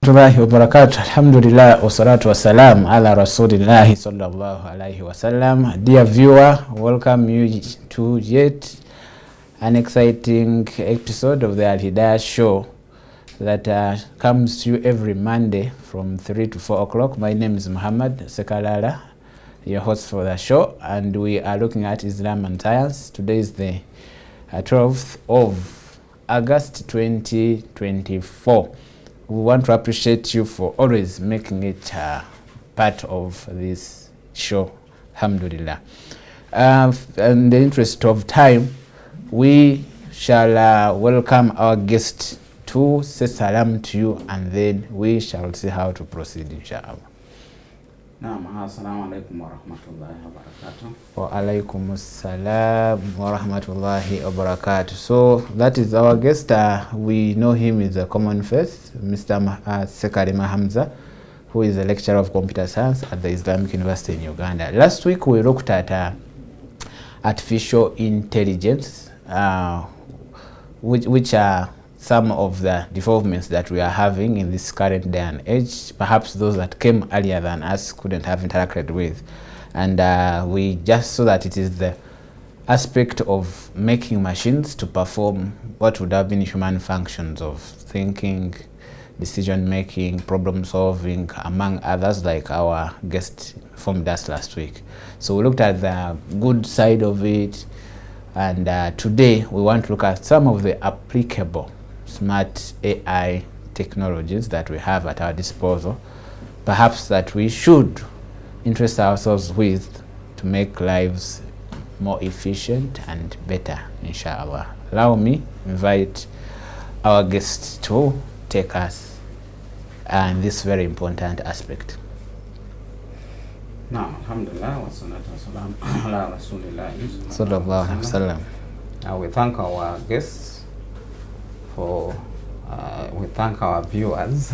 warahmatullahi wabarakatuh. Alhamdulillah wassalatu wassalam ala rasulillahi sallallahu alaihi wasallam. Dear viewer, welcome you to yet an exciting episode of the Alhidaaayah show that comes to you every Monday from 3 to 4 o'clock. My name is Muhammad Sekalala, your host for the show, and we are looking at Islam and science. Today is the 12th of August 2024. We want to appreciate you for always making it part of this show. Alhamdulillah. In the interest of time, we shall welcome our guest to say salam to you, and then we shall see how to proceed, inshallah. Assalamu alaikum wa rahmatullahi wa barakatuh. Wa alaikum assalam wa rahmatullahi wa barakatuh. So that is our guest. We know him as a common face, Mr. Sekalima Hamza, who is a lecturer of computer science at the Islamic University in Uganda. Last week we looked at artificial intelligence, which are some of the developments that we are having in this current day and age. Perhaps those that came earlier than us couldn't have interacted with. And we just saw that it is the aspect of making machines to perform what would have been human functions of thinking, decision making, problem solving, among others, like our guest informed us last week. So we looked at the good side of it, and today we want to look at some of the applicable smart AI technologies that we have at our disposal, perhaps that we should interest ourselves with to make lives more efficient and better, inshallah. Allow me invite our guests to take us in this very important aspect. Alhamdulillah wa salatu wa salam ala rasulillah sallallahu alaihi wasallam. We thank our guests. We thank our viewers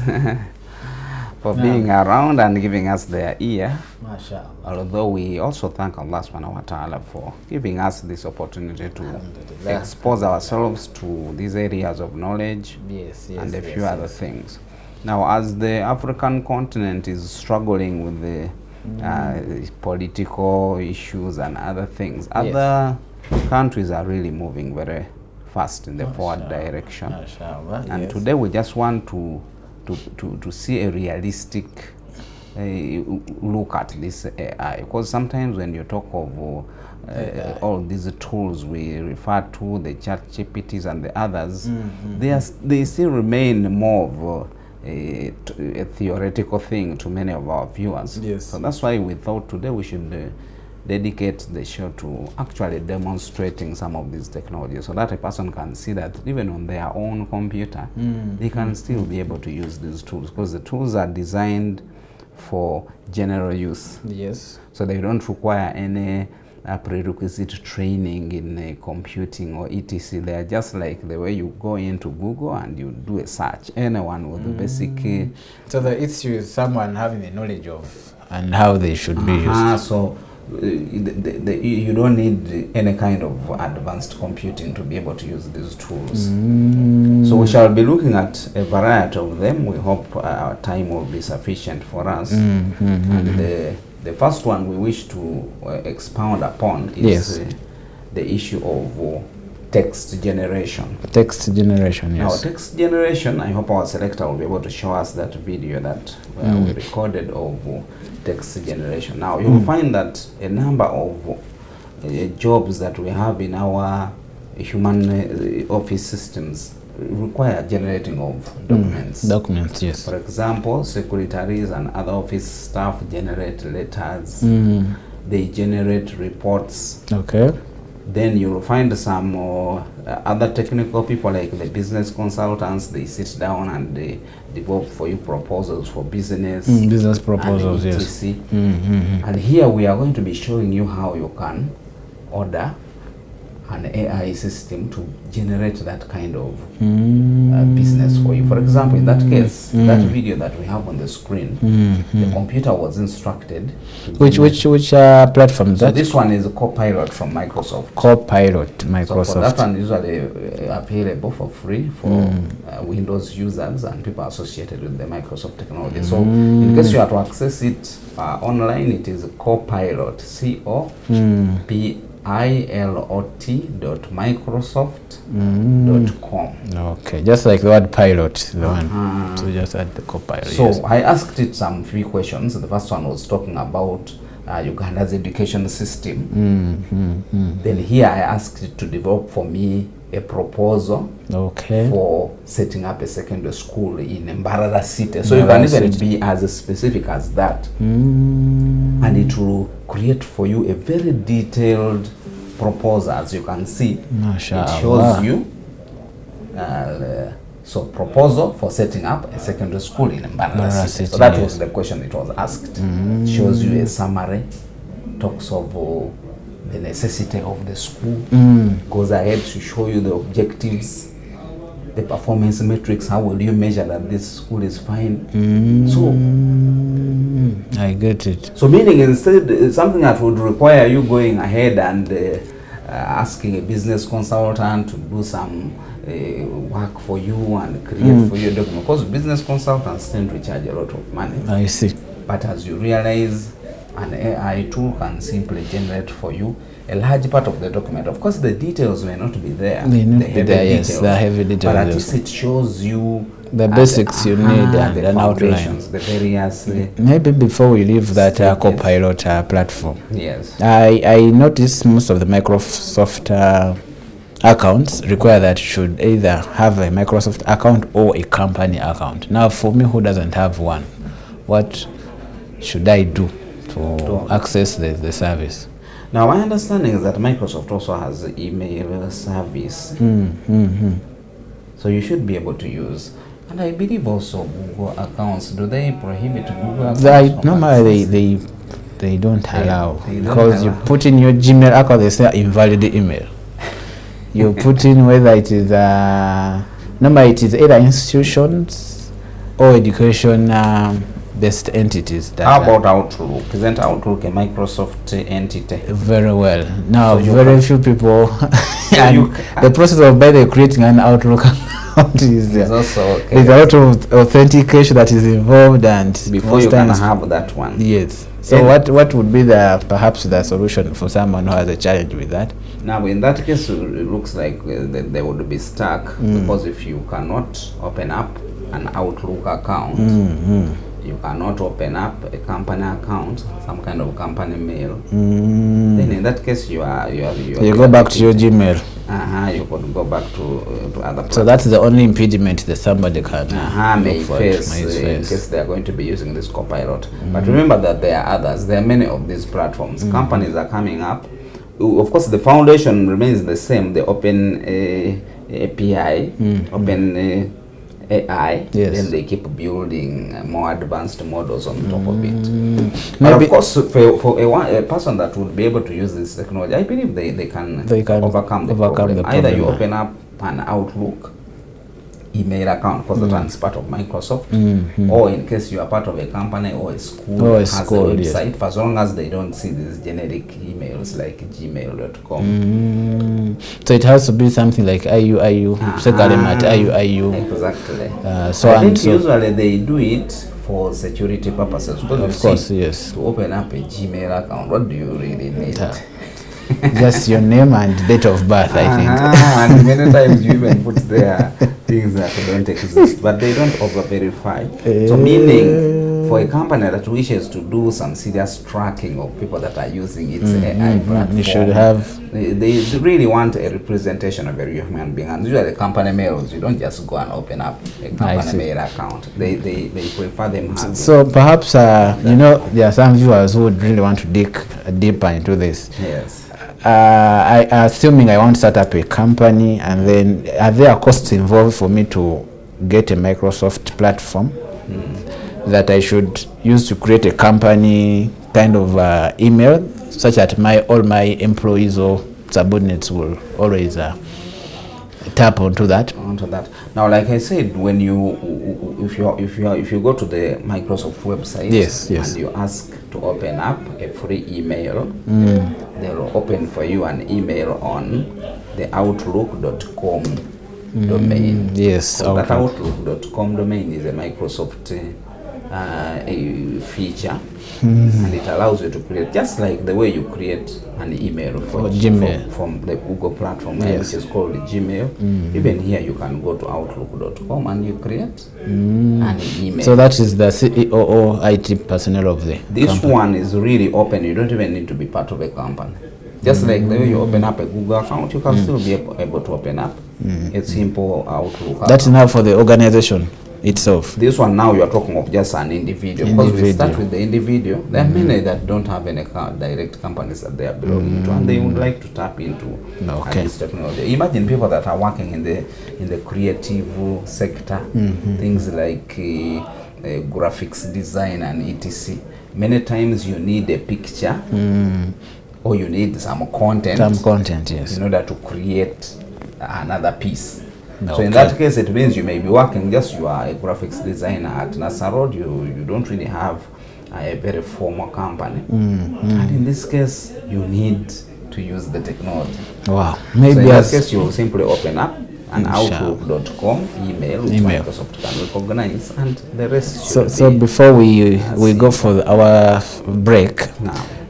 for being around and giving us their ear. MashaAllah. Although we also thank Allah subhanahu wa ta'ala for giving us this opportunity to expose ourselves to these areas of knowledge and a few other things. Now, as the African continent is struggling with the political issues and other things, other countries are really moving very fast in the forward direction. And today we just want to see a realistic look at this AI, because sometimes when you talk of all these tools we refer to, the chat GPTs and the others, they still remain more of a theoretical thing to many of our viewers. So that's why we thought today we should dedicate the show to actually demonstrating some of these technologies, so that a person can see that even on their own computer they can still be able to use these tools, because the tools are designed for general use. So they don't require any prerequisite training in computing or etc. They are just like the way you go into Google and you do a search. Anyone with the basic so the issue is someone having the knowledge of and how they should be used. So you don't need any kind of advanced computing to be able to use these tools. So we shall be looking at a variety of them. We hope our time will be sufficient for us. And the first one we wish to expound upon is the issue of text generation. Text generation, Now, text generation, I hope our selector will be able to show us that video that we recorded of text generation. Now, you will find that a number of jobs that we have in our human office systems require generating of documents. For example, secretaries and other office staff generate letters. They generate reports. Then you will find some other technical people like the business consultants. They sit down and they develop for you proposals for business. Business proposals, and And here we are going to be showing you how you can order an AI system to generate that kind of business for you. For example, in that case, that video that we have on the screen, the computer was instructed. Which platform is so that? This one is a Copilot from Microsoft. Copilot, Microsoft. So for that one, usually available for free for Windows users and people associated with the Microsoft technology. So in case you have to access it online, it is Copilot, COPILOT.microsoft.com. Okay, just like the word pilot, the one. So just add the Copilot. So yes. I asked it some few questions. The first one was talking about Uganda's education system. Then here I asked it to develop for me a proposal for setting up a secondary school in Mbarara City. So you can even be as specific as that. And it will create for you a very detailed proposal. As you can see, it shows you so proposal for setting up a secondary school in Mbarara City. So that was the question it was asked. It shows you a summary, talks of the necessity of the school, goes ahead to show you the objectives, the performance metrics, how will you measure that this school is fine. So I get it. So meaning instead something that would require you going ahead and asking a business consultant to do some work for you and create for you a document, because business consultants tend to charge a lot of money. I see. But as you realize, an AI tool can simply generate for you a large part of the document. Of course, the details may not be there. May not be there, yes, the heavy details. But at least it shows you the basics you need and an outline. The various. Maybe before we leave that Copilot platform. Yes. I noticed most of the Microsoft accounts require that you should either have a Microsoft account or a company account. Now, for me who doesn't have one, what should I do to access the service? Now, my understanding is that Microsoft also has an email service. So you should be able to use. And I believe also Google accounts. Do they prohibit Google accounts? Normally they don't allow. Because you put in your Gmail account, they say invalid email. You put in whether it is normally it is either institutions or education based entities. How about Outlook? Isn't Outlook a Microsoft entity? Very well. Now, So very few people, and the process of by the creating an Outlook account is also there's a lot of authentication that is involved, and before you can have that one. Yes. So what would be perhaps the solution for someone who has a challenge with that? Now, in that case, it looks like they would be stuck, because if you cannot open up an Outlook account, you cannot open up a company account, some kind of company mail, then in that case you go back to your Gmail. You could go back to other platforms. So that's the only impediment that somebody can may face in case they are going to be using this Copilot. But remember that there are others. There are many of these platforms. Companies are coming up. Of course, the foundation remains the same. The Open API, Open AI, then they keep building more advanced models on top of it. But of course, for a person that would be able to use this technology, I believe they can overcome the problem. Either you open up an Outlook email account, because that's part of Microsoft, or in case you are part of a company or a school that has a website, for as long as they don't see these generic emails like gmail.com. So it has to be something like IU, Exactly. So I think usually they do it for security purposes. Of course, yes. To open up a Gmail account, what do you really need? Just your name and date of birth, I think. And many times you even put there things that don't exist, but they don't over-verify. So meaning, for a company that wishes to do some serious tracking of people that are using its AI platform, you should have. They really want a representation of a real human being. And usually company mails, you don't just go and open up a company mail account. They prefer them having. So perhaps, there are some viewers who would really want to dig deeper into this. Yes. Assuming I want to start up a company, and then are there costs involved for me to get a Microsoft platform that I should use to create a company kind of email, such that all my employees or subordinates will always tap onto that. Now, like I said, when if you go to the Microsoft website, yes, and you ask to open up a free email, they'll open for you an email on the outlook.com domain. Yes, so that outlook.com domain is a Microsoft a feature, and it allows you to create just like the way you create an email for Gmail from the Google platform, which is called Gmail. Even here you can go to outlook.com and you create an email. So that is the CEO or IT personnel of this company. One is really open. You don't even need to be part of a company. Just like the way you open up a Google account, you can still be able to open up a simple Outlook. That's now for the organization itself. This one now you are talking of just an individual. Because we start with the individual. There are many that don't have any direct companies that they are belonging to, and they would like to tap into this technology. Imagine people that are working in the creative sector, things like graphics design and etc. Many times you need a picture or you need some content. Yes. In order to create another piece. So in that case, it means you may be working you are a graphics designer at NASA Road. You don't really have a very formal company. And in this case, you need to use the technology. Wow. Maybe so in that case, you will simply open up an Outlook.com email which Microsoft can recognize, and the rest so before we go for our break,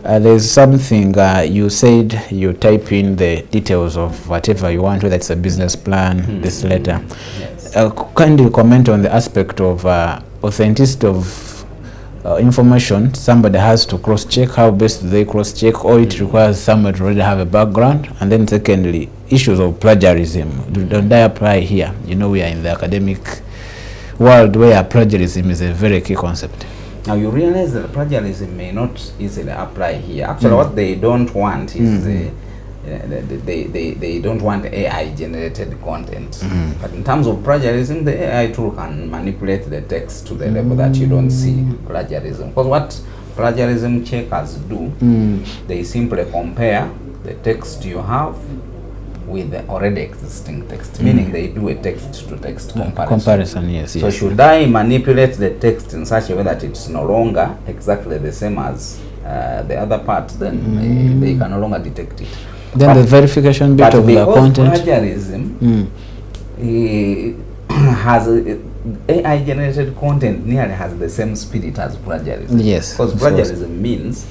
there's something you said you type in the details of whatever you want, whether it's a business plan, this letter. Yes. Kindly comment on the aspect of authenticity of information. Somebody has to cross-check. How best do they cross-check? Or it requires somebody to already have a background. And then secondly, issues of plagiarism. Don't they apply here? You know, we are in the academic world where plagiarism is a very key concept. Now you realize that plagiarism may not easily apply here. Actually, what they don't want is they don't want AI generated content. But in terms of plagiarism, the AI tool can manipulate the text to the level that you don't see plagiarism. Because what plagiarism checkers do, they simply compare the text you have with the already existing text, meaning they do a text-to-text comparison. Yes. So should I manipulate the text in such a way that it's no longer exactly the same as the other part, then they can no longer detect it. Then the verification bit of the content. Plagiarism has AI-generated content nearly has the same spirit as plagiarism. Yes. Because plagiarism means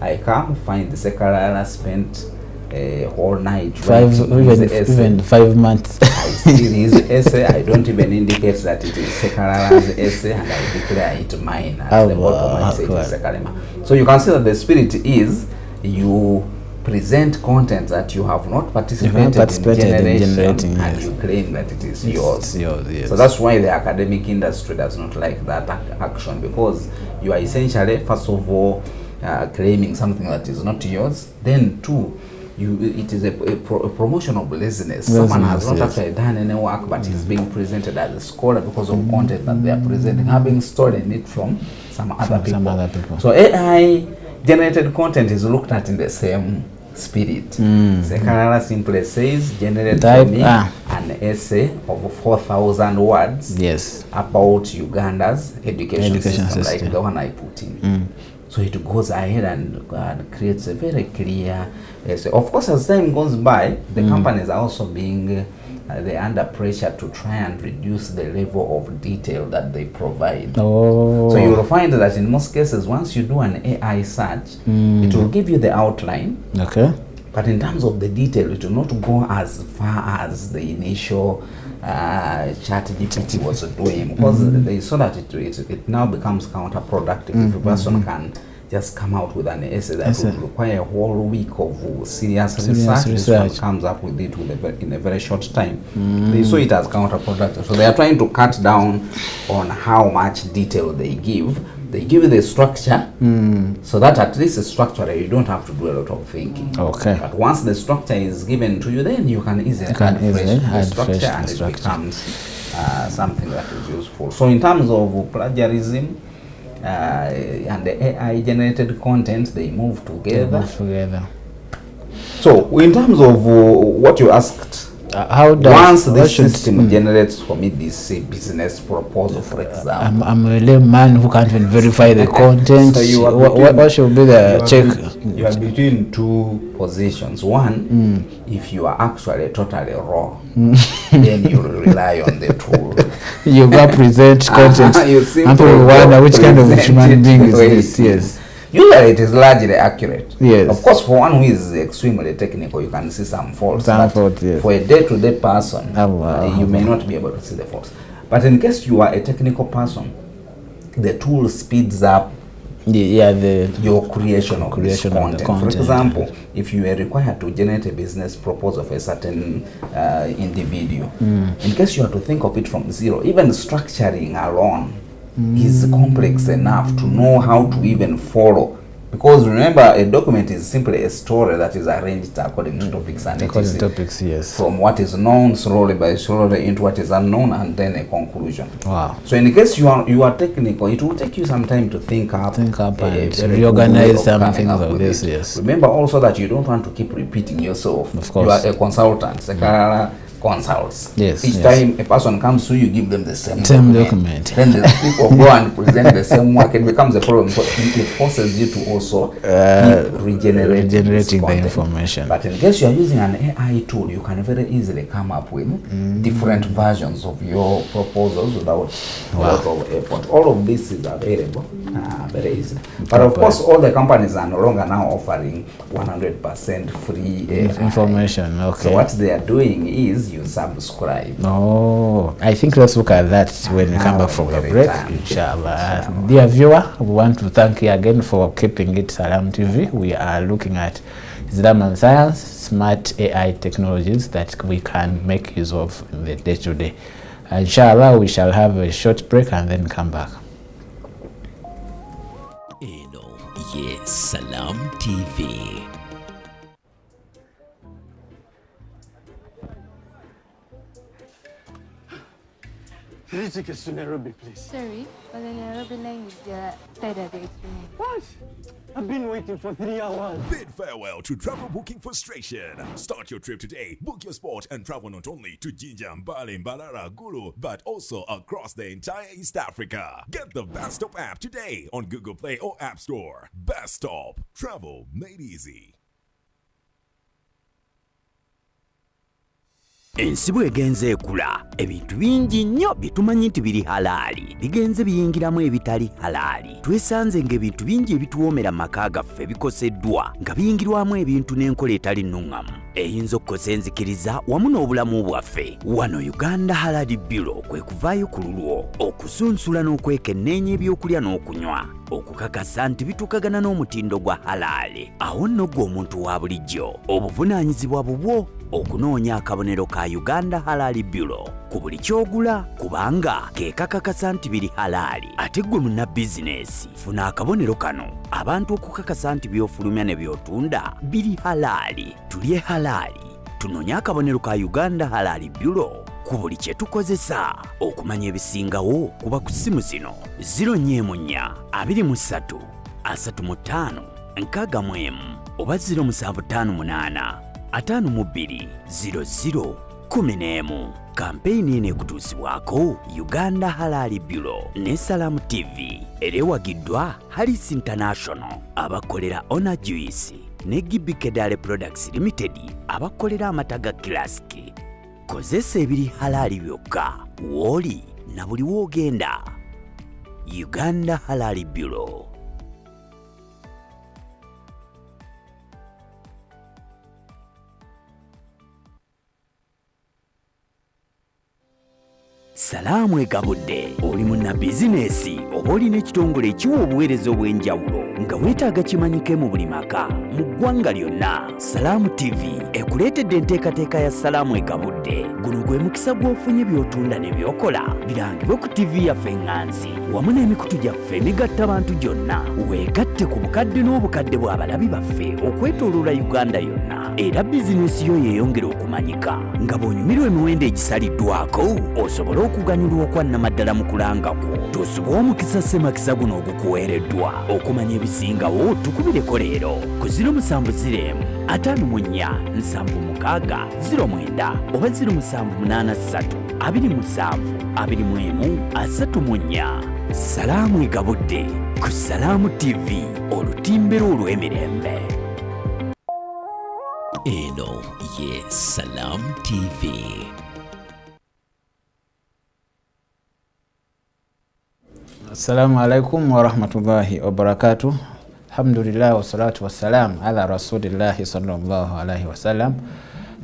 I come find the Sekarara spent a whole night, even 5 months. I steal his essay. I don't even indicate that it is Sekarara's essay, and I declare it mine. At the bottom I say it is Sekarema. So you can see that the spirit is you present content that you have not participated in generating, and you claim that it is yours. Yes. So that's why the academic industry does not like that action, because you are essentially, first of all, claiming something that is not yours. Then two, it is a promotion of laziness. Someone has not actually done any work, but is being presented as a scholar because of content that they are presenting, having stolen it from some other people. So AI generated content is looked at in the same spirit. Sekarara simply says, generate for me an essay of 4,000 words about Uganda's education system, like the one I put in. So it goes ahead and creates a very clear essay. Of course, as time goes by, the companies are also being they're under pressure to try and reduce the level of detail that they provide. So you will find that in most cases, once you do an AI search, it will give you the outline. But in terms of the detail, it will not go as far as the initial ChatGPT was doing, because they saw that it now becomes counterproductive. If a person can just come out with an essay that would require a whole week of serious research. This one comes up with it in a very short time. They saw it as counterproductive. So they are trying to cut down on how much detail they give. They give you the structure, so that at least structurally you don't have to do a lot of thinking. But once the structure is given to you, then you can easily add structure, and it becomes something that is useful. So in terms of plagiarism and the AI generated content, they move together. So in terms of what you asked, how does once this system generates for me this business proposal, for example, I'm a layman who can't even verify the content. So what should be the check? You are between two positions. One, if you are actually totally raw, then you rely on the tool. You go present content, and people wonder which kind of human being is this. Yes. Usually it is largely accurate. Yes. Of course, for one who is extremely technical, you can see some faults. Yes. For a day-to-day person, you may not be able to see the faults. But in case you are a technical person, the tool speeds up your creation of content. For example, if you are required to generate a business proposal for a certain individual, in case you have to think of it from zero, even structuring alone is complex enough to know how to even follow. Because remember, a document is simply a story that is arranged according to topics and topics, yes. From what is known slowly by slowly into what is unknown and then a conclusion. Wow. So in case you are technical, it will take you some time to think up and reorganize some things of this. Yes. Remember also that you don't want to keep repeating yourself. Of course. You are a consultant. Consults. Yes. Each time a person comes to you, give them the same document. Then the people go and present the same work. It becomes a problem. So it forces you to also keep regenerating the information. But in case you are using an AI tool, you can very easily come up with different versions of your proposals without a lot of effort. All of this is available very easily. But of course, all the companies are no longer now offering 100% free AI. Information. Okay. So what they are doing is you subscribe. Oh, I think let's look at that when we come back from the break, inshallah. Dear viewer, we want to thank you again for keeping it Salam TV. We are looking at Islam and science, smart AI technologies that we can make use of in the day-to-day. Inshallah, we shall have a short break and then come back. Yes, Salam TV. Please take us to Nairobi, please. Sorry, but the Nairobi line is the direct train. What? I've been waiting for 3 hours. Bid farewell to travel booking frustration. Start your trip today. Book your spot and travel not only to Jinja, Mbale, Mbalara, Gulu, but also across the entire East Africa. Get the Best Stop app today on Google Play or App Store. Best Stop. Travel made easy. Ensi bw'egenze ekula, ebintu bingi nnyo bitumanyi nti biri halaali bigenze biyingiramu ebitali halaali. Twesanze ng'ebintu bingi ebituwoomera maka gaffe bikoseddwa nga biyingirwamu ebintu n'enkola etali nnuŋŋamu eyinza okukosa enzikiriza wamu n'obulamu bwaffe. Wano Uganda Halal Bureau kwe kuvaayo ku lulwo okusunsula n'okwekenneenya ebyokulya n'okunywa okukakasa nti bituukagana n'omutindo gwa halaali. Awo nno gwe omuntu wa bulijjo obuvunaanyizibwa bubwo okunoonya akabonero ka Uganda Halal Bureau ku buli kyogula kubanga ke kakakasa nti biri halaali. Ate gwe munna bizinesi funa akabonero kano abantu okukakasa nti by'ofulumya ne by'otunda biri halaali. Tulye halaali, tunoonye akabonero ka Uganda Halal Bureau ku buli kye tukozesa. Okumanya ebisingawo kuba ku ssimu zino 014 23 35 61 oba 0758 520011. Kampeyini eno ekutuusibwako Uganda Halal Bureau ne Salam TV erewagiddwa Harris International abakolera Ona Juice ne Gibikedale Products Limited abakolera amata ga Classic. Kozesa ebiri halaali byokka woli na buli woogenda. Uganda Halal Bureau. Salaamu egabudde. Oli munna bizinesi oba olina ekitongole ekiwa obuweereza obw'enjawulo nga weetaaga kimanyike mu buli maka mu ggwanga lyonna. Salaamu TV ekuleetedde enteekateeka ya Salaamu egabudde. Guno gwe mukisa gw'ofunye by'otunda ne by'okola birangibwe ku TV yaffe Ŋŋanzi wamu n'emikutu gyaffe emigatta abantu gyonna. Weegatte ku bukadde n'obukadde bw'abalabi baffe okwetooloola Uganda yonna era bizinesi yo yeeyongera okumanyika nga bw'onyumirwa emiwendo egisaliddwako osobola okuganyulwa okwannamaddala mu kulangako. Tusiba omukisa ssemakisa guno ogukuweereddwa. Okumanya ebisingawo tukubireko leero ku 070 54 76 09 oba 0783 27 21 34. Salaamu egabudde ku Salaamu TV, olutimbe olw'emirembe. Eno ye Salaamu TV. Assalamu alaikum wa rahmatullahi wa barakatuh. Alhamdulillah wa salatu wa salam ala rasulillahi sallallahu alaihi wasallam.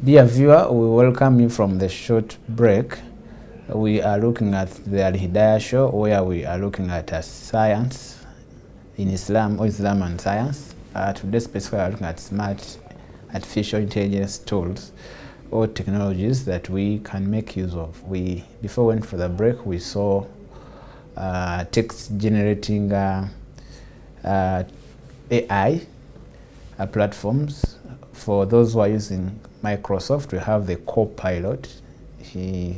Dear viewer, we welcome you from the short break. We are looking at the Alhidaaayah show, where we are looking at science in Islam, or Islam and science. Today specifically we are looking at smart artificial intelligence tools or technologies that we can make use of. Before we went for the break, we saw text generating AI platforms. For those who are using Microsoft, we have the Copilot.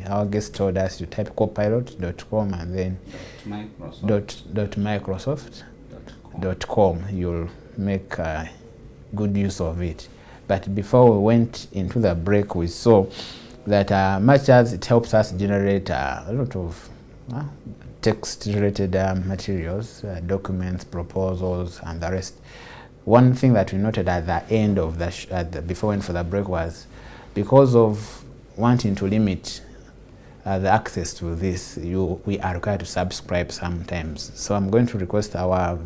Our guest told us to type copilot.com and then .microsoft.com. You'll make good use of it. But before we went into the break, we saw that much as it helps us generate a lot of text-related materials, documents, proposals, and the rest, one thing that we noted at the end of before we went for the break was, because of wanting to limit the access to this, we are required to subscribe sometimes. So I'm going to request our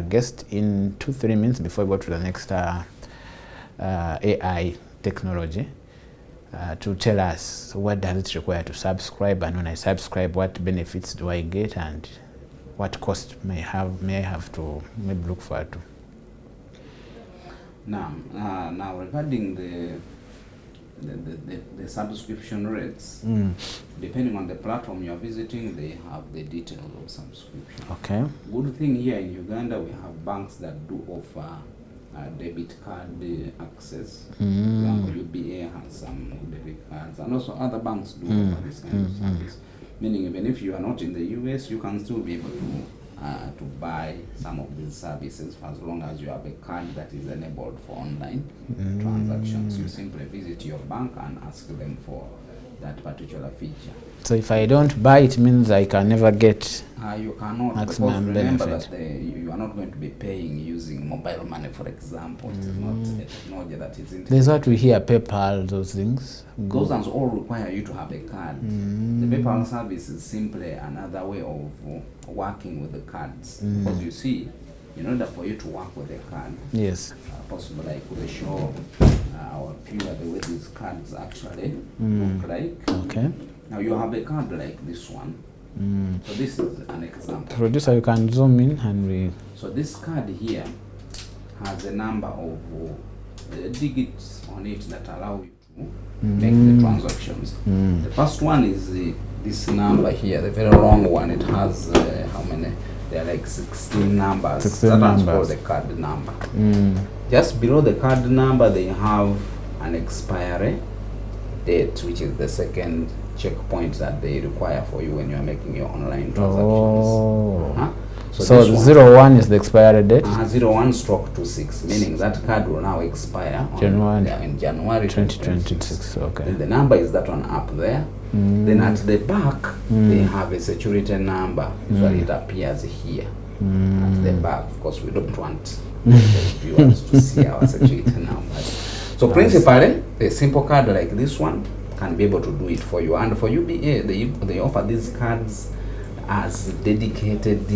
guest in 2-3 minutes before we go to the next AI technology to tell us what does it require to subscribe, and when I subscribe, what benefits do I get, and what cost may I have to maybe look forward to. Now regarding the subscription rates, depending on the platform you are visiting, they have the details of subscription. Okay. Good thing here in Uganda, we have banks that do offer debit card access. For example, UBA has some debit cards, and also other banks do offer this kind of service. Meaning, even if you are not in the US, you can still be able to buy some of these services as long as you have a card that is enabled for online transactions. You simply visit your bank and ask them for that particular feature. So if I don't buy, it means I can never get you cannot, maximum because remember benefit. that you are not going to be paying using mobile money, for example. It is not a technology that is integrated. There's what we hear, PayPal, those things. Those ones all require you to have a card. The PayPal service is simply another way of working with the cards. Because you see, in order for you to work with a card, yes, possibly I could show our viewer the way these cards actually look like. Okay. Now you have a card like this one. So this is an example. Producer, you can zoom in and we... So this card here has a number of digits on it that allow you to make the transactions. The first one is this number here, the very long one. It has how many? There are like 16 numbers. 16 That's numbers. called the card number. Just below the card number, they have an expiry date, which is the second checkpoint that they require for you when you are making your online transactions. So 01 is the expiry date? 01/26, meaning that card will now expire in January 2026. Okay. And the number is that one up there. Then at the back, they have a security number. Usually it appears here at the back. Of course, we don't want the viewers to see our security numbers. So principally, a simple card like this one can be able to do it for you. And for UBA, they offer these cards as dedicated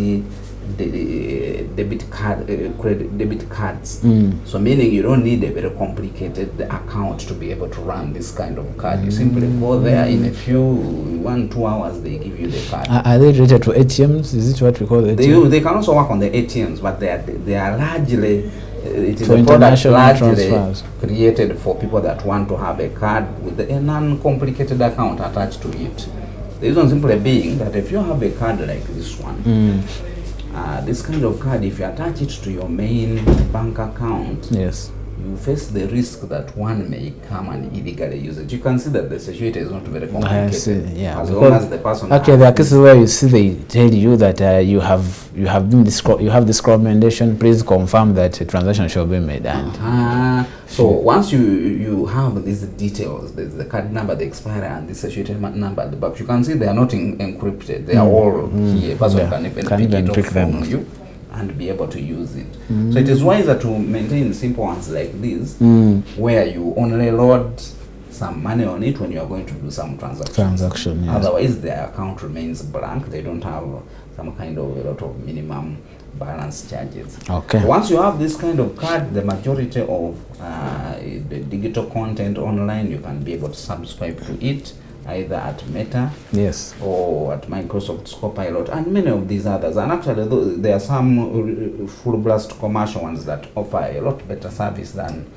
debit cards. So meaning you don't need a very complicated account to be able to run this kind of card. You simply go there, in a few 1-2 hours they give you the card. Are they related to ATMs? Is it what we call ATMs? They can also work on the ATMs, but they are largely it is for a product international largely transfers created for people that want to have a card with a non-complicated account attached to it. The reason simply being that if you have a card like this one, Mm. this kind of card, if you attach it to your main bank account, Yes. you face the risk that one may come and illegally use it. You can see that the security is not very complicated. I see, yeah. As long as the person actually, there are cases where you see they tell you that you have this recommendation. Please confirm that a transaction shall be made. And so once you have these details, the card number, the expiry, and the security number at the back, you can see they are not encrypted. They are all here. Person can even pick them from you and be able to use it. So it is wiser to maintain simple ones like this, where you only load some money on it when you are going to do some transaction. Yes. Otherwise, their account remains blank. They don't have some kind of a lot of minimum balance charges. Okay. So once you have this kind of card, the majority of the digital content online, you can be able to subscribe to it either at Meta, yes, or at Microsoft Copilot, and many of these others. And actually, there are some full blast commercial ones that offer a lot better service than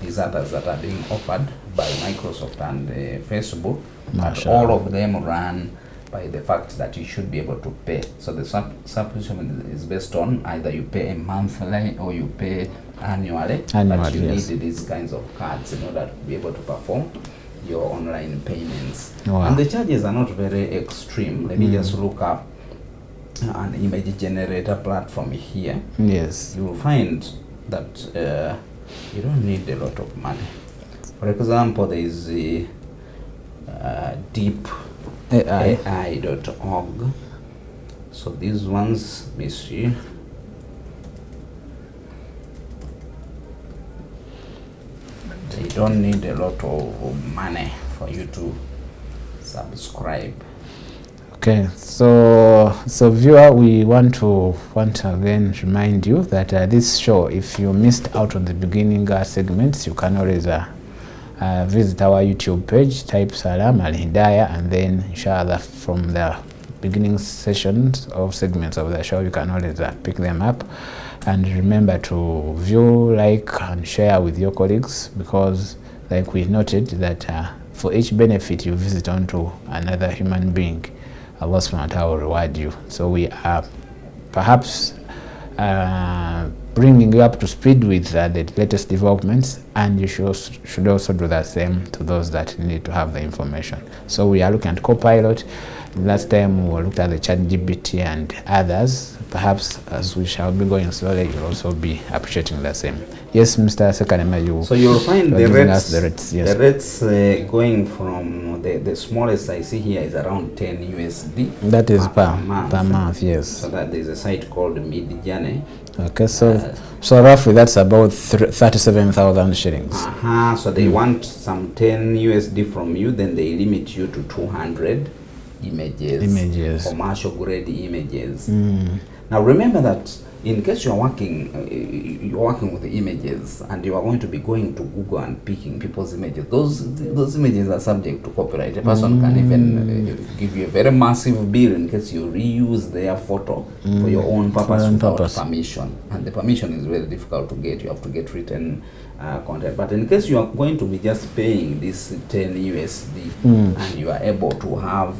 these others that are being offered by Microsoft and Facebook. But all of them run by the fact that you should be able to pay. So the subscription is based on either you pay monthly or you pay annually. But you need these kinds of cards in order to be able to perform your online payments. And the charges are not very extreme. Let me just look up an image generator platform here. Yes. You will find that you don't need a lot of money. For example, there is the deepai.org. So these ones, let me see. You don't need a lot of money for you to subscribe. Okay, so viewer, we want to again remind you that this show, if you missed out on the beginning segments, you can always visit our YouTube page, type Salam Alhidaaayah, and then inshallah from the beginning sessions of segments of the show, you can always pick them up. And remember to view, like, and share with your colleagues, because like we noted that for each benefit you visit onto another human being, Allah subhanahu wa ta'ala will reward you. So we are perhaps bringing you up to speed with the latest developments, and you should also do the same to those that need to have the information. So we are looking at Copilot. Last time we looked at the ChatGPT and others. Perhaps as we shall be going slowly, you'll also be appreciating the same. Yes, Mr. Sekanema, so you'll find the rates, yes. The rates going from the smallest I see here is around 10 USD. That is per month, yes. So that there's a site called Midjourney. Okay, so roughly that's about 37,000 shillings. So they want some 10 USD from you, then they limit you to 200 images, commercial grade images. Now remember that in case you're working with the images and you are going to be going to Google and picking people's images, those images are subject to copyright. A person can even give you a very massive bill in case you reuse their photo for your own purpose without permission. And the permission is very difficult to get. You have to get written content. But in case you are going to be just paying this 10 USD and you are able to have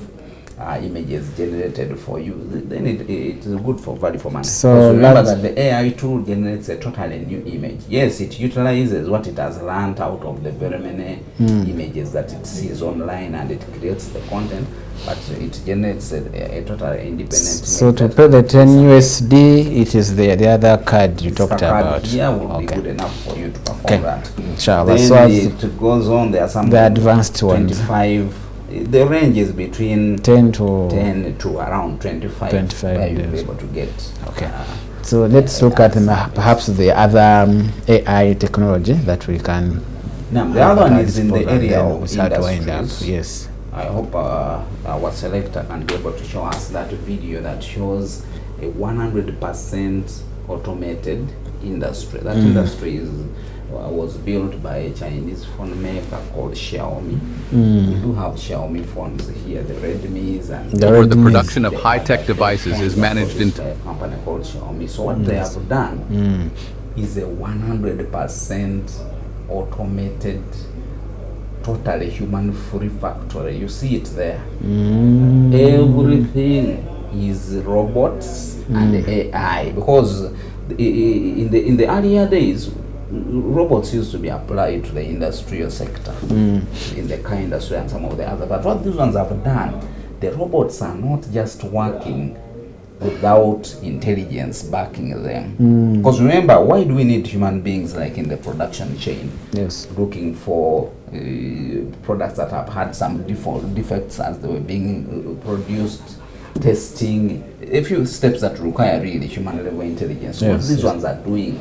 images generated for you, then it is good for value for money. So remember that the AI tool generates a totally new image. Yes, it utilizes what it has learned out of the very many images that it sees online, and it creates the content, but it generates a totally independent So to pay the 10 USD, it is the other card you talked about. Yeah, will be good enough for you to perform that. Inshallah. Then So it goes on. There are some the advanced ones. 25. The range is between 10 to around 25 where you'll be able to get. Okay. So let's look at perhaps the other AI technology that we can. Now, the other one is in the area of industries. Yes. I hope our selector can be able to show us that video that shows a 100% automated industry. That industry was built by a Chinese phone maker called Xiaomi. We do have Xiaomi phones here, the Redmi's, and the production of high-tech devices is managed in a company called Xiaomi. So what they have done is a 100% automated, totally human-free factory. You see it there. Everything is robots and AI, because in the earlier days, robots used to be applied to the industrial sector in the car industry and some of the other. But what these ones have done, the robots are not just working without intelligence backing them. Because remember, why do we need human beings like in the production chain? Yes. Looking for products that have had some defects as they were being produced, testing, a few steps that require really human level intelligence. So what these ones are doing,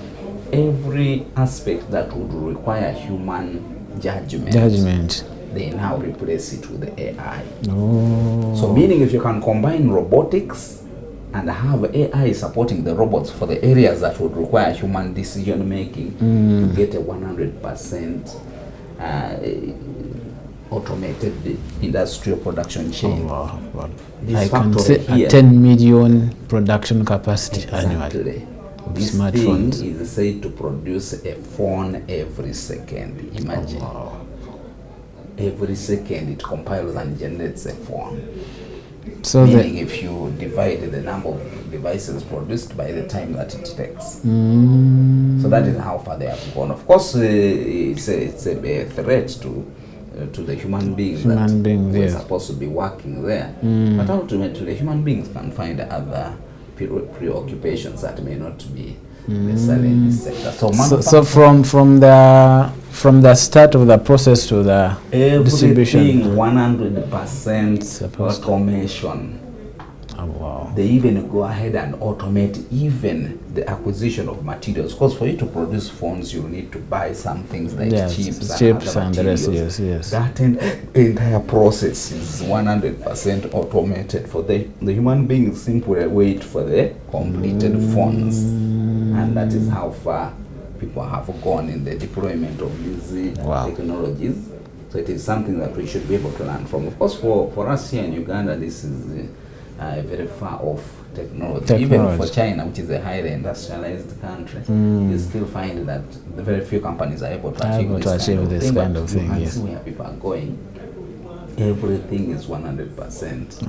every aspect that would require human judgment, they now replace it with the AI. So meaning if you can combine robotics and have AI supporting the robots for the areas that would require human decision making, to get a 100% automated industrial production chain. I can say a 10 million production capacity annually. This thing is said to produce a phone every second. Imagine. Every second it compiles and generates a phone. So meaning if you divide the number of devices produced by the time that it takes. So that is how far they have gone. Of course, it's a threat to the human beings we're supposed to be working there. But ultimately, human beings can find other preoccupations that may not be necessarily in this sector. So from the start of the process to the distribution, 100% automation. They even go ahead and automate even the acquisition of materials. Because for you to produce phones, you need to buy some things like chips and the rest. That entire process is 100% automated. For the human beings simply wait for the completed phones, and that is how far people have gone in the deployment of these technologies. So it is something that we should be able to learn from. Of course, for us here in Uganda, this is very far off technology. Even for China, which is a highly industrialized country, you still find that the very few companies are able to achieve this kind of thing. You can see where people are going. Everything is 100%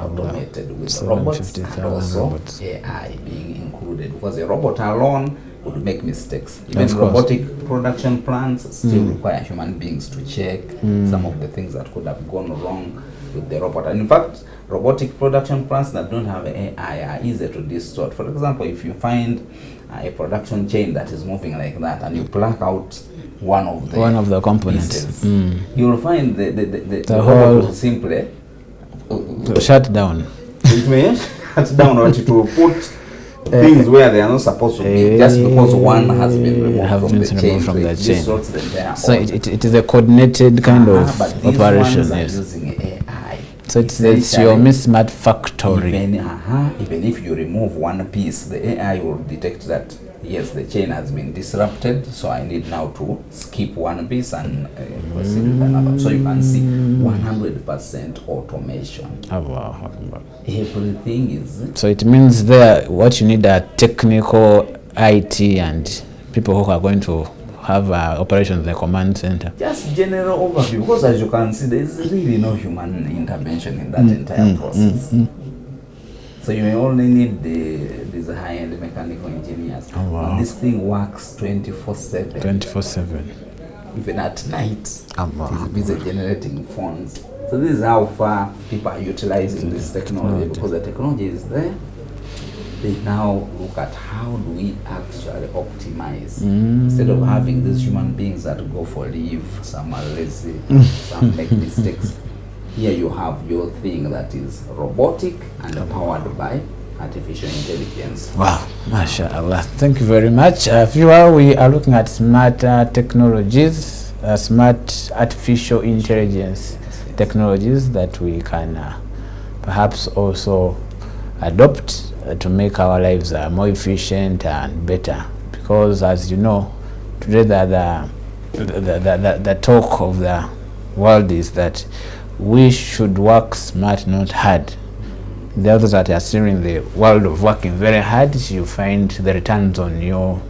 automated with robots, and also AI being included. Because a robot alone would make mistakes. Even robotic production plants still require human beings to check some of the things that could have gone wrong with the robot. And in fact, robotic production plants that don't have AI are easier to distort. For example, if you find a production chain that is moving like that and you pluck out one of the components, pieces, you'll find the whole robot will simply shut down. It may shut down, or it will put things where they are not supposed to be, just because one has been removed from the chain. So it is a coordinated kind of operation. Using AI. So it's your smart factory. Even if you remove one piece, the AI will detect that yes, the chain has been disrupted, so I need now to skip one piece and proceed with another. So you can see 100% automation. Everything is. So it means there what you need are technical IT and people who are going to have operations like command center. Just general overview, because as you can see, there is really no human intervention in that entire process. So you only need these high-end mechanical engineers. And this thing works 24/7. 24/7. Even at night, it's busy generating phones. So this is how far people are utilizing this technology, because the technology is there. They now look at how do we actually optimize. Instead of having these human beings that go for leave, some are lazy, some make mistakes. Here you have your thing that is robotic and powered by artificial intelligence. Wow, mashallah. Thank you very much. Viewer, we are looking at smart technologies, smart artificial intelligence technologies that we can perhaps also adopt to make our lives more efficient and better. Because as you know, today the talk of the world is that we should work smart, not hard. The others that are steering the world of working very hard, you find the returns on your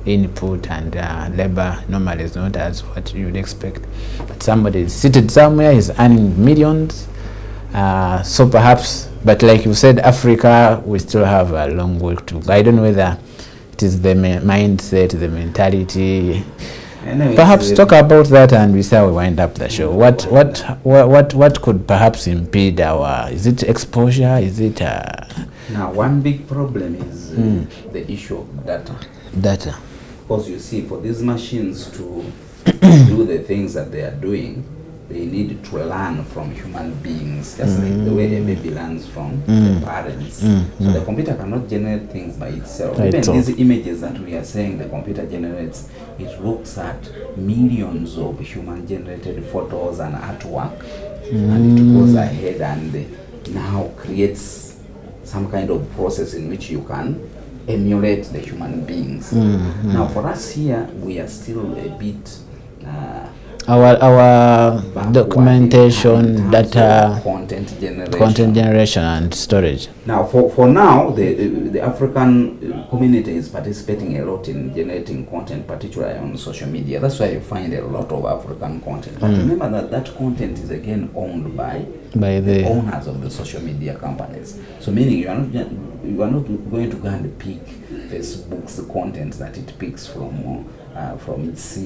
input and labor normally is not as what you would expect. But somebody is seated somewhere, is earning millions. So perhaps, but like you said, Africa, we still have a long way to go. I don't know whether It is the mindset, the mentality. Anyway, Perhaps talk about that, and we say we wind up the show. What could perhaps impede our? Is it exposure? Is it? Now, one big problem is the issue of data. Data. Because you see, for these machines to do the things that they are doing, they need to learn from human beings, just like the way a baby learns from the parents. So the computer cannot generate things by itself. Even these images that we are saying the computer generates, it looks at millions of human-generated photos and artwork, and it goes ahead and now creates some kind of process in which you can emulate the human beings. Now, for us here, we are still a bit our documentation, data, content generation and storage. Now, for now, the African community is participating a lot in generating content, particularly on social media. That's why you find a lot of African content. But remember that content is again owned by the owners of the social media companies. So meaning you are not going to go and pick Facebook's content that it picks from its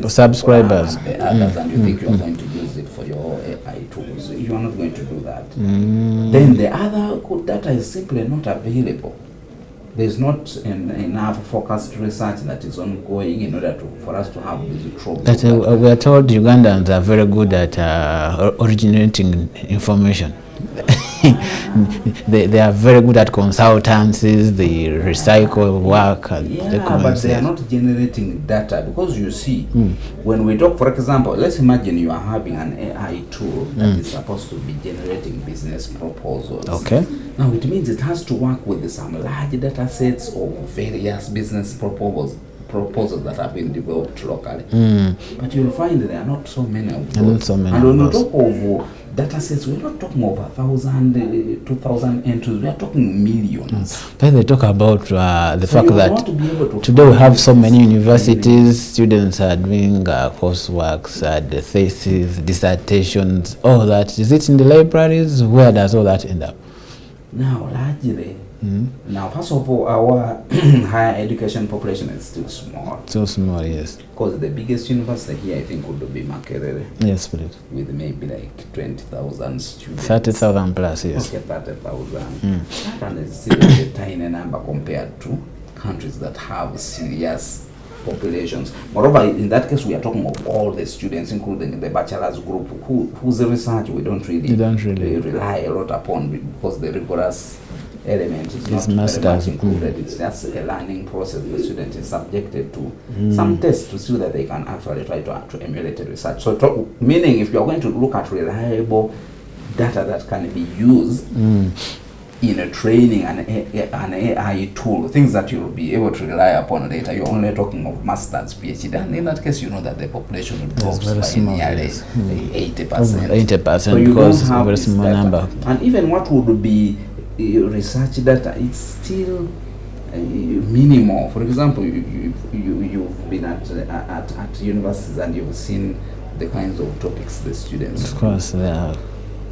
subscribers, others, and you think you are going to use it for your AI tools. You are not going to do that. Then the other good data is simply not available. There's not enough focused research that is ongoing in order for us to have this trouble. But we are told Ugandans are very good at originating information. they are very good at consultancies, they recycle work and but they are not generating data, because you see, when we talk, for example, let's imagine you are having an AI tool that is supposed to be generating business proposals. Okay. Now it means it has to work with some large data sets of various business proposals that have been developed locally. But you'll find there are not so many of those. And when we talk of data sets, we're not talking of 1,000, 2,000 entries, we are talking millions. But they talk about the fact that today we have so many universities, students are doing courseworks, the theses, dissertations, all that. Is it in the libraries? Where does all that end up? Now, largely, now, first of all, our higher education population is still small. Still small, yes. Because the biggest university here, I think, would be Makerere. Yes, please. With maybe like 20,000 students. 30,000 plus, yes. Okay, 30,000. That is still a tiny number compared to countries that have serious populations. Moreover, in that case, we are talking of all the students, including the bachelor's group, whose research we don't really rely a lot upon, because the rigorous element is not very much included. It's just a learning process. The student is subjected to some tests to see that they can actually try to emulate a research. So meaning, if you are going to look at reliable data that can be used in a training an AI tool, things that you'll be able to rely upon later, you're only talking of master's, PhD, and in that case, you know that the population will drop by nearly 80%. 80%, so you because don't have a very small number. And even what would be research data, it's still minimal. For example, you've been at universities and you've seen the kinds of topics the students. Of course, yeah.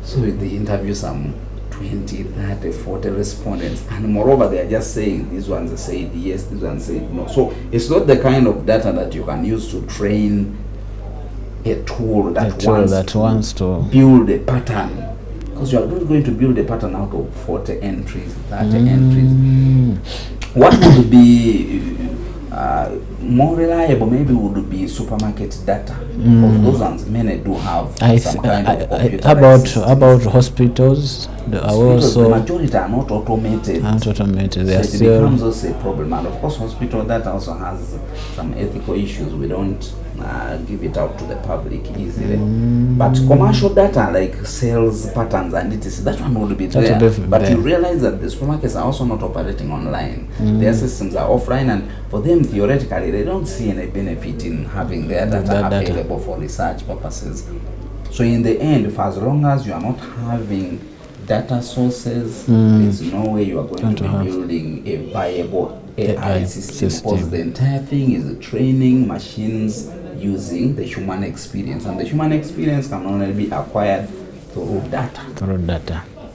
So they interview some 20, 30, 40 respondents, and moreover, they are just saying these ones said yes, these ones said no. So it's not the kind of data that you can use to train a tool that wants to build a pattern. Because you are not going to build a pattern out of 40 entries, 30 entries. What would be more reliable maybe would be supermarket data. Because those ones, many do have some kind of computerized How about hospitals? The majority are not automated. They so it becomes also a problem. And of course, hospital data also has some ethical issues. We don't give it out to the public easily. But commercial data like sales patterns and etc., that one would be there. But you realize that the supermarkets are also not operating online. Their systems are offline, and for them, theoretically, they don't see any benefit in having their data available for research purposes. So in the end, for as long as you are not having data sources, there's no way you are going to be building a viable AI system, because the entire thing is training machines using the human experience, and the human experience can only be acquired through data.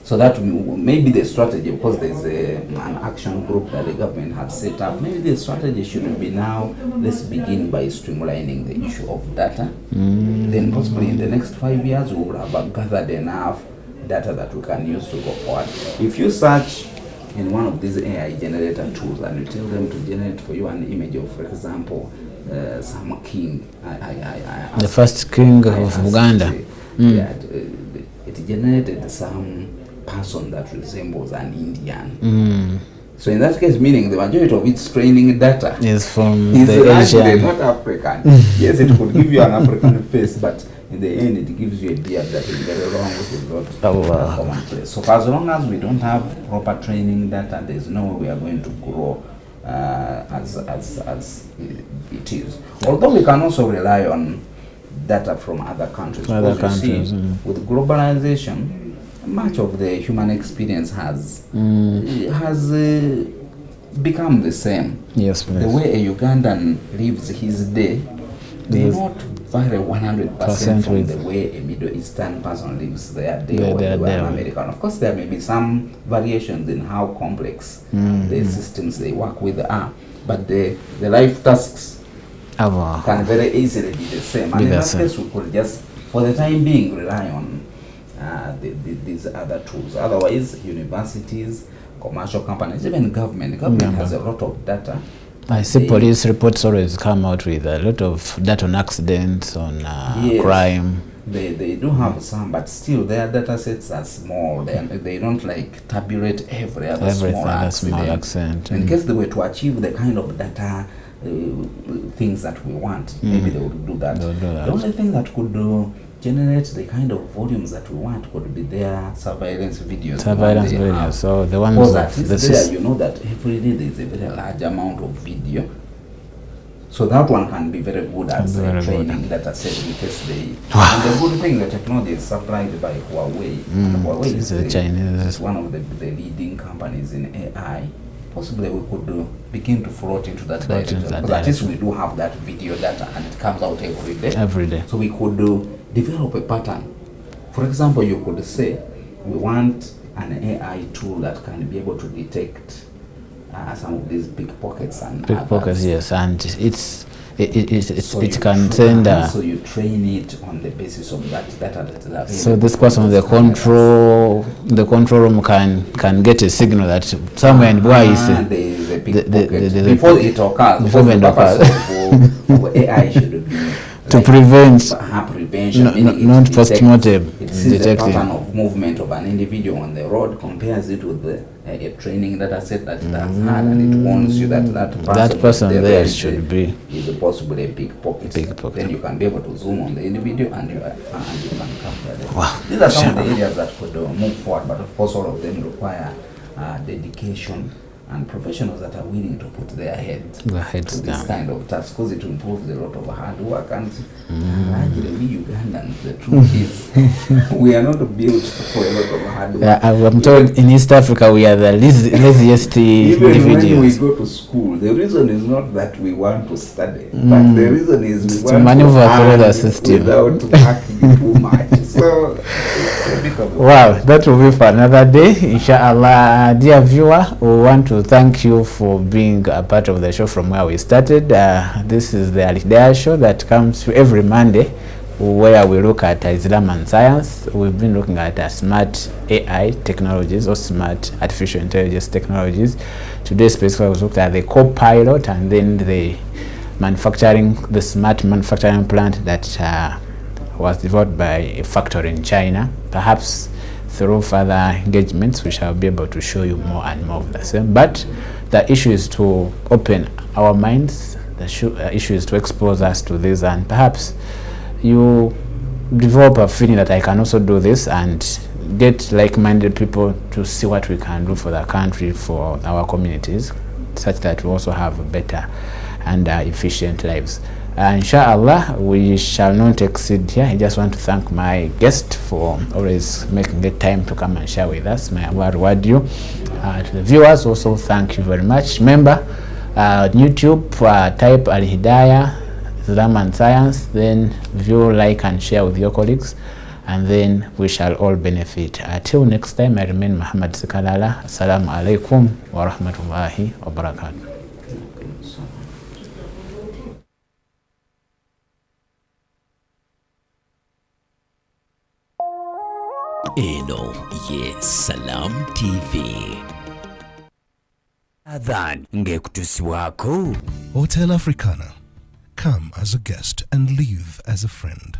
So that maybe the strategy, because there's an action group that the government has set up, maybe the strategy should be now, let's begin by streamlining the issue of data. Then possibly in the next 5 years, we will have gathered enough data that we can use to go forward. If you search in one of these AI generator tools and you tell them to generate for you an image of, for example, some king, the first king of Uganda. Yeah, it generated some person that resembles an Indian. So in that case, meaning the majority of its training data is from the Asian, not African. Yes, it could give you an African face, but in the end, it gives you a beard that is very long, which is not commonplace. So for as long as we don't have proper training data, there's no way we are going to grow as it is. Although we can also rely on data from other countries. With globalization, much of the human experience has become the same. Yes, please. The way a Ugandan lives his day may not vary 100% from the way a Middle Eastern person lives their day or an American. Of course, there may be some variations in how complex the systems they work with are, but the life tasks can very easily be the same. And in that case, we could just, for the time being, rely on these other tools. Otherwise, universities, commercial companies, even government has a lot of data. I see police reports always come out with a lot of data on accidents, on crime. They do have some, but still their data sets are small. They don't like tabulate every other small accident. In case they were to achieve the kind of data things that we want, maybe they would do that. The only thing that could generate the kind of volumes that we want could be their surveillance videos. So the ones that there, you know that every day there is a very large amount of video. So that one can be very good as a training data set in case they. And the good thing, the technology is supplied by Huawei. And Huawei is one of the leading companies in AI. Possibly we could begin to float into that direction. Because at least we do have that video data and it comes out every day. So we could develop a pattern. For example, you could say we want an AI tool that can be able to detect some of these pickpockets and pickpockets, yes, and it can send. So you train it on the basis of that data that is available. So this person, the control room can get a signal that somewhere in Bua is there is a pickpocket before it occurs. Before the purpose of AI should be to prevent prevention, not post-mortem. It sees the pattern of movement of an individual on the road, compares it with a training data set that it has had, and it warns you that that person there should be possibly a pickpocket. Then you can be able to zoom on the individual and you can capture them. Wow. These are some of the areas that could move forward, but of course all of them require dedication and professionals that are willing to put their heads to this kind of task, because it involves a lot of hard work. And largely we Ugandans, the truth is, we are not built for a lot of hard work. I'm told in East Africa we are the laziest individuals. Even when we go to school, the reason is not that we want to study, but the reason is we want to maneuver through the system without working too much. So it's a bit of wow, that will be for another day, inshallah. Dear viewer, we want to thank you for being a part of the show from where we started. This is the Alhidaaayah show that comes every Monday, where we look at Islam and science. We've been looking at smart AI technologies or smart artificial intelligence technologies. Today specifically we looked at the co-pilot and then the smart manufacturing plant that was developed by a factory in China. Perhaps through further engagements we shall be able to show you more and more of the same. But the issue is to open our minds, the issue is to expose us to this, and perhaps you develop a feeling that I can also do this and get like-minded people to see what we can do for the country, for our communities, such that we also have better and efficient lives. Inshallah, we shall not exceed here. I just want to thank my guest for always making the time to come and share with us. May Allah reward you. To the viewers also, thank you very much. Remember, YouTube, type Alhidaaayah, Islam and Science, then view, like and share with your colleagues. and then we shall all benefit. Till next time, I remain Muhammad Sikalala. Assalamu alaikum wa rahmatullahi wa barakatuh. Eno ye Salam TV. Adhan ngekutuswako. Hotel Africana. Come as a guest and leave as a friend.